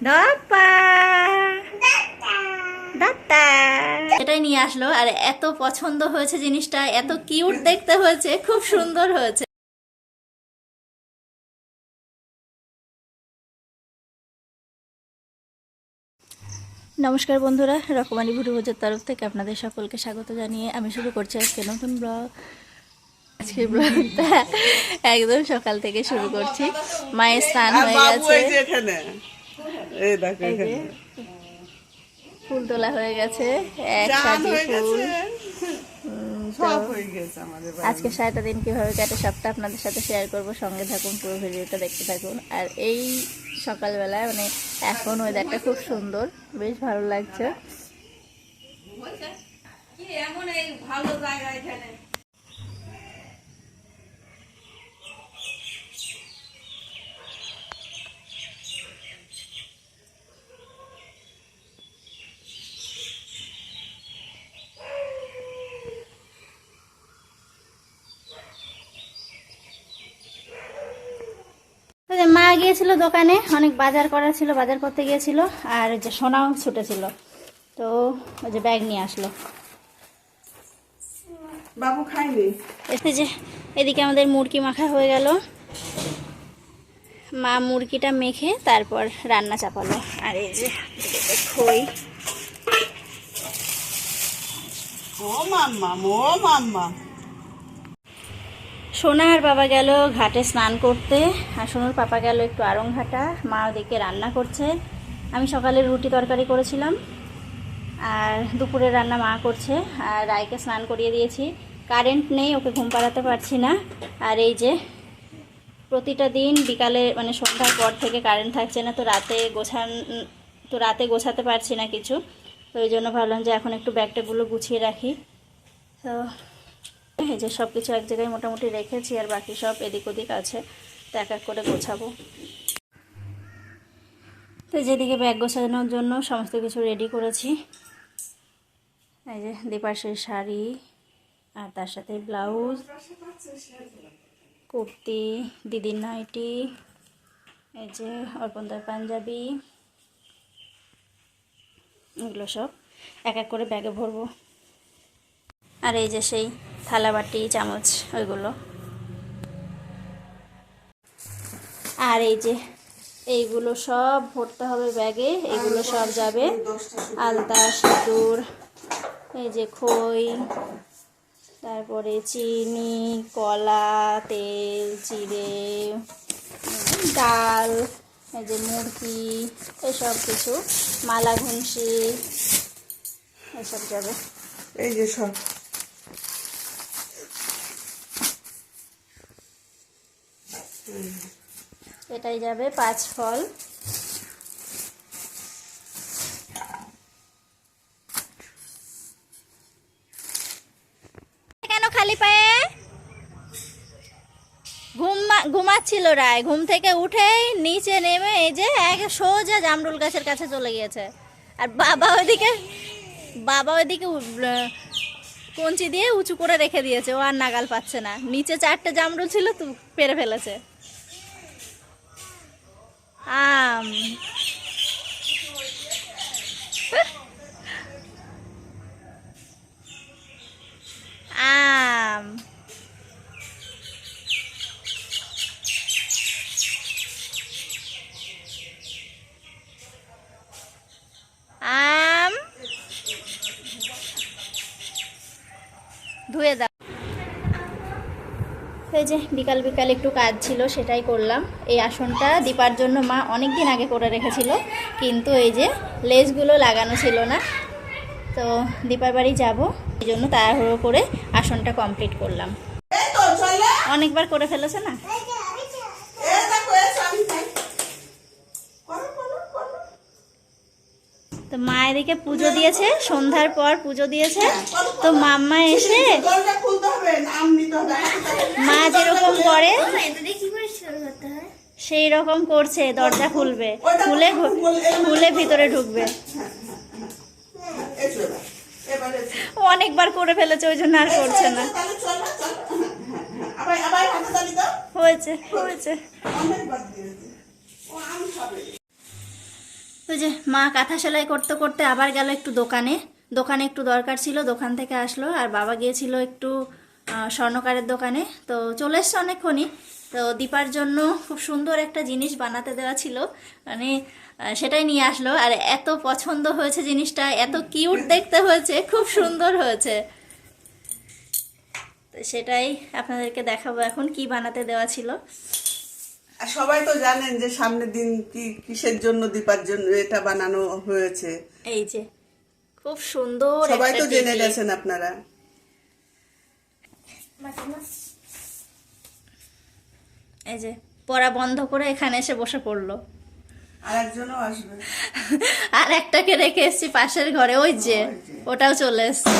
দাপ্পা দাত্তা এটাই নিয়ে আসলো। আর এত পছন্দ হয়েছে জিনিসটা, এত কিউট দেখতে হয়েছে, খুব সুন্দর হয়েছে। নমস্কার বন্ধুরা, রকমারি ভুরুভোজের তরফ থেকে আপনাদের সকলকে স্বাগত জানিয়ে আমি শুরু করছি আজকে নতুন ব্লগ। আজকের ব্লগটা একদম সকাল থেকে শুরু করছি। মায়ের স্নান হয়ে গেছে, ফুল তোলা হয়ে গেছে, একসাথে ফুল। আজকে সারাটা দিন কিভাবে কাটে সবটা আপনাদের সাথে শেয়ার করব, সঙ্গে থাকুন, পুরো ভিডিওটা দেখতে থাকুন। আর এই সকালবেলায় মানে এখন ওয়েদারটা খুব সুন্দর, বেশ ভালো লাগছে। মা গিয়েছিল দোকানে, অনেক বাজার করা ছিল, বাজার করতে গিয়েছিল। আর যে সোনাও ছুটেছিল, তো ওই যে ব্যাগ নিয়ে আসলো। বাবু খাইনি। এতে যে এদিকে আমাদের মুরগি মাখা হয়ে গেল, মা মুরগিটা মেখে তারপর রান্না চাপালো। আর এই যে খই, ও মাম্মা, ও মাম্মা। সোনা আর বাবা গেল ঘাটে স্নান করতে, আর সোনার পাপা গেল একটু আড়ংঘাটা। মা ওদিকে রান্না করছে। আমি সকালে রুটি তরকারি করেছিলাম, আর দুপুরের রান্না মা করছে। আর রায়কে স্নান করিয়ে দিয়েছি। কারেন্ট নেই, ওকে ঘুম পাড়াতে পারছি না। আর এই যে প্রতিটা দিন বিকালে মানে সন্ধ্যার পর থেকে কারেন্ট থাকছে না, তো রাতে গোছাতে পারছি না কিছু। তো ওই জন্য ভাবলাম যে এখন একটু ব্যাগটাগুলো গুছিয়ে রাখি। তো এই যে সব কিছু এক জায়গায় মোটামুটি রেখেছি, আর বাকি সব এদিক ওদিক আছে, তো এক এক করে গোছাবো। তো যেদিকে ব্যাগ গোছানোর জন্য সমস্ত কিছু রেডি করেছি। এই যে দীপাশের শাড়ি, আর তার সাথে ব্লাউজ, কুর্তি, দিদির নাইটি, এই যে অর্পণদার পাঞ্জাবি, এগুলো সব এক এক করে ব্যাগে ভরবো। আর এই যে সেই থালা বাটি চামচ ওইগুলো। আর এই যে এইগুলো সব ভরতে হবে ব্যাগে, এগুলো সব যাবে। আলতা, সিঁদুর, এই যে খই, তারপরে চিনি, কলা, তেল, জিরে, ডাল, এই যে মুরগি, এসব কিছু, মালা ঘুংসি, এসব যাবে। এই যে সব এটাই যাবে 5 ফল। কেন খালি পায়ে? ঘুমাচ্ছিল রায়, ঘুম থেকে উঠেই নিচে নেমে এই যে এক সোজা জামরুল গাছের কাছে চলে গিয়েছে। আর বাবা ওইদিকে কঞ্চি দিয়ে উঁচু করে রেখে দিয়েছে, ও আর নাগাল পাচ্ছে না। নিচে 4টে জামরুল ছিল, তো পেরে ফেলেছে। আম আম আম ধুয়ে দাও। এই যে বিকাল বিকাল একটু কাজ ছিল, সেটাই করলাম। এই আসনটা দীপার জন্য মা অনেক দিন আগে করে রেখেছিল, কিন্তু এই যে লেসগুলো লাগানো ছিল না। তো দীপার বাড়ি যাব, এই জন্য তাড়াহুড়ো করে আসনটা কমপ্লিট করলাম। অনেকবার করে ফেলেছে না। তো মা এদিকে পুজো দিয়েছে, সন্ধ্যার পর পুজো দিয়েছে। তো মাম্মা এসে মা যেরকম করে সেই রকম করছে, দরজা খুলবে, খুলে ভিতরে ঢুকবে। অনেকবার করে ফেলেছে, ওই জন্য আর করছে না। হয়েছে হয়েছে। ওই যে মা কাঁথা সেলাই করতে করতে আবার গেল একটু দোকানে। দোকানে একটু দরকার ছিল, দোকান থেকে আসলো। আর বাবা গিয়েছিল একটু স্বর্ণকারের দোকানে। তো চলে এসছে অনেকক্ষণই। তো দীপার জন্য খুব সুন্দর একটা জিনিস বানাতে দেওয়া ছিল, মানে সেটাই নিয়ে আসলো। আর এত পছন্দ হয়েছে জিনিসটা, এত কিউট দেখতে হয়েছে, খুব সুন্দর হয়েছে। তো সেটাই আপনাদেরকে দেখাবো এখন কি বানাতে দেওয়া ছিল। আর সবাই তো জানেন যে সামনের দিন কি কিসের জন্য দীপার জন্য এটা বানানো হয়েছে। এই যে খুব সুন্দর সবাই একটা তো জেনে টিকলি। গেছেন আপনারা। এই যে পড়া বন্ধ করে এখানে এসে বসে পড়লো। আর একজনও আসবে। আর একটাকে রেখে এসেছি পাশের ঘরে, ওই যে ওই যে। ওটাও চলে এসছে।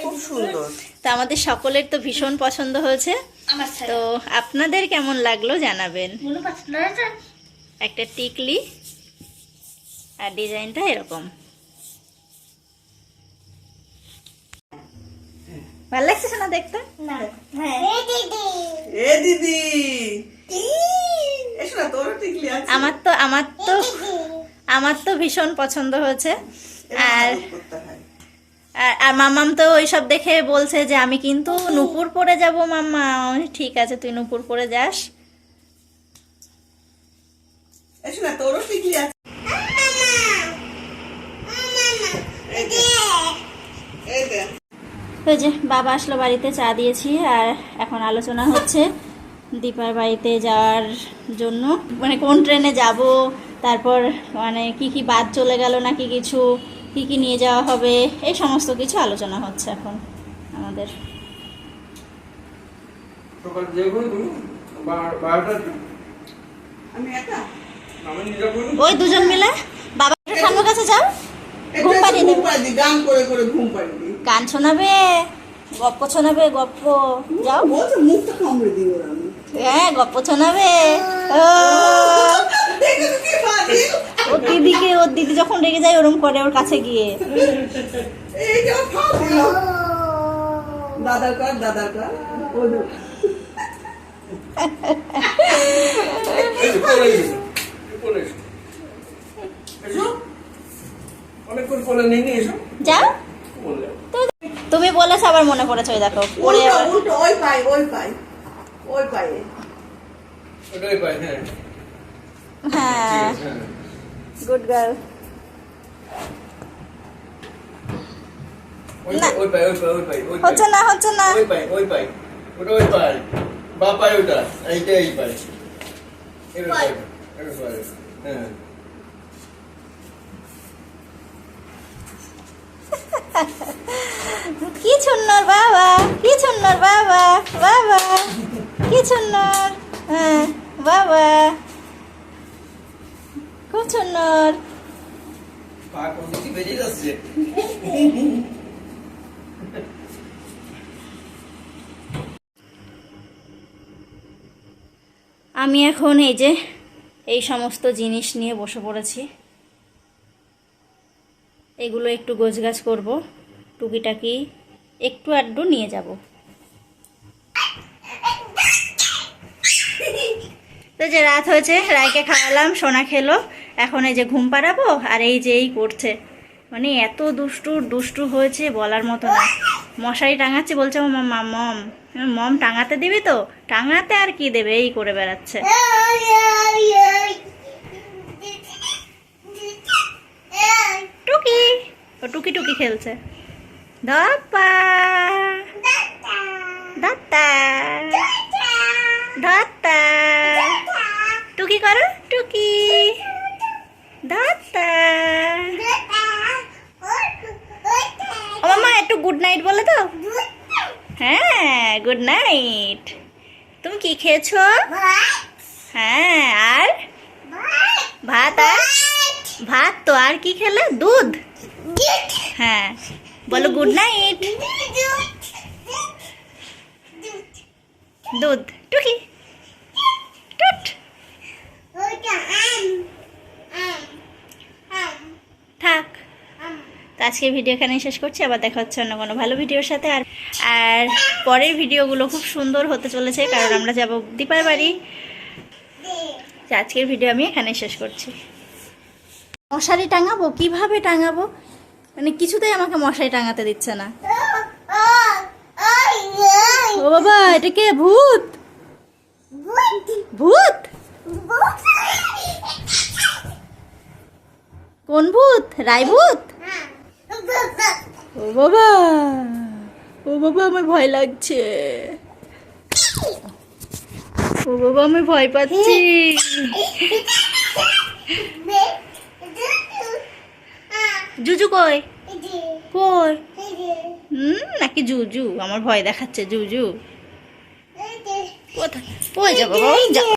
খুব সুন্দর। তো আমাদের সকলের তো ভীষণ পছন্দ হয়েছে। তো আপনাদের কেমন লাগলো জানাবেন। একটা টিকলি আর ডিজাইনটা এরকম ভালো লাগছে না দেখতে? এ দিদি এসো না, তোরও টিকলি আছে। আমার তো ভীষণ পছন্দ হয়েছে। এরকম আর আদর করতে হয়। আর মাম্মাম তো ওইসব দেখে বলছে যে আমি কিন্তু নূপুর পরে যাব মাম্মা। আমি বলি, ঠিক আছে তুই নূপুর পরে যাস। এসো না, তোরও টিকলি আছে। এই যে, এই যে। ওই যে বাবা আসলো বাড়িতে, চা দিয়েছি। আর এখন আলোচনা হচ্ছে দীপার বাড়িতে যাওয়ার জন্য, মানে কোন ট্রেনে যাব, তারপর মানে কি কি বাদ চলে গেল নাকি কিছু, কি কি নিয়ে যাওয়া হবে, এই সমস্ত কিছু আলোচনা হচ্ছে এখন আমাদের। সকাল যে কোনো তুমি 12টা আমি একা আমি নিজে বলুন ওই দুজন মিলে বাবা ঠাম্মার কাছে যাও, একটু ঘুম পাড়িয়ে ঘুম দেবে। পাড়িয়ে দিই, গান করে করে ঘুম পাড়িয়ে দিই। গান শোনাবে, গপ্প শোনাবে, গপ্প। যাও, বলছে মুখটা কামড়ে দিই ওরা। হ্যাঁ গপ্প শোনাবে। ও দেখেছো কি ফাজিল? ওর দিদি যখন রেগে যায় ওরম করে ওর কাছে গিয়ে। এই যে ফাজিল। দাদার কার ওই যে। এই যে পড়ে এসো পড়ে এসো এসো অনেকক্ষণ পরে নিয়ে নিয়ে এসো যাও, বলে তুমি বলেছো আবার মনে পড়েছে, ওই দেখো পরে উল্টো আবার- উল্টো, ওই পায়ে। ওটাই পাই হ্যাঁ হ্যাঁ, হ্যাঁ গুড গার্ল। ওই পাই হচ্ছে না ওই পাই ওটা ওই পাই বা পাই ওটা এইটা এই পাই এই পাই হ্যাঁ কি সুন্দর বাবা, কি সুন্দর বাবা, বাবা কি সুন্দর। হ্যাঁ বাবা খুব সুন্দর। পা কোন দিকে বেরিয়ে যাচ্ছে আমি এখন এই যে এই সমস্ত জিনিস নিয়ে বসে পড়েছি। এগুলো একটু গোছগাছ করব, টুকিটাকি একটু আধটু নিয়ে যাব। তো যে রাত হয়েছে, রায়কে খাওয়ালাম, সোনা খেলো। এখন এই যে ঘুম পাড়াবো। আর এই যে এই করছে, মানে এত দুষ্টু হয়েছে বলার মতো না। মশারি টাঙাচ্ছি, বলছে মম টাঙাতে দিবি তো? টাঙাতে আর কি দেবে, এই করে বেড়াচ্ছে। টুকি, ও টুকি খেলছে। ধপ্পা ধত্তা ধত্তা, টুকি করো, টুকি ধত্তা। ও মামা একটু গুড নাইট বলে তো। হ্যাঁ গুড নাইট। তুমি কি খেয়েছো? হ্যাঁ, আর ভাত? আর ভাত তো, আর কি খেলে? দুধ। হ্যাঁ বলো গুড নাইট। দুধ টুকি টুট। থাক, তো আজকে ভিডিও এখানেই শেষ করছি। আবার দেখা হচ্ছে অন্য কোনো ভালো ভিডিওর সাথে। আর পরের ভিডিওগুলো খুব সুন্দর হতে চলেছে, কারণ আমরা যাব দীপার বাড়ি। আজকের ভিডিও আমি এখানে শেষ করছি। মশারি টাঙাবো, কিভাবে টাঙাবো, মানে কিছুতেই আমাকে মশারি টাঙাতে দিচ্ছে না। ও বাবা, এটা কে? ভূত? ভূত? কোন ভূত? রায়ভূত? ও বাবা, ও বাবা, আমার ভয় লাগছে। ও বাবা, আমি ভয় পাচ্ছি। জুজু কই? কই? নাকি জুজু আমার ভয় দেখাচ্ছে? জুজু কোথায়? ওই যা বাবা, ওই যা।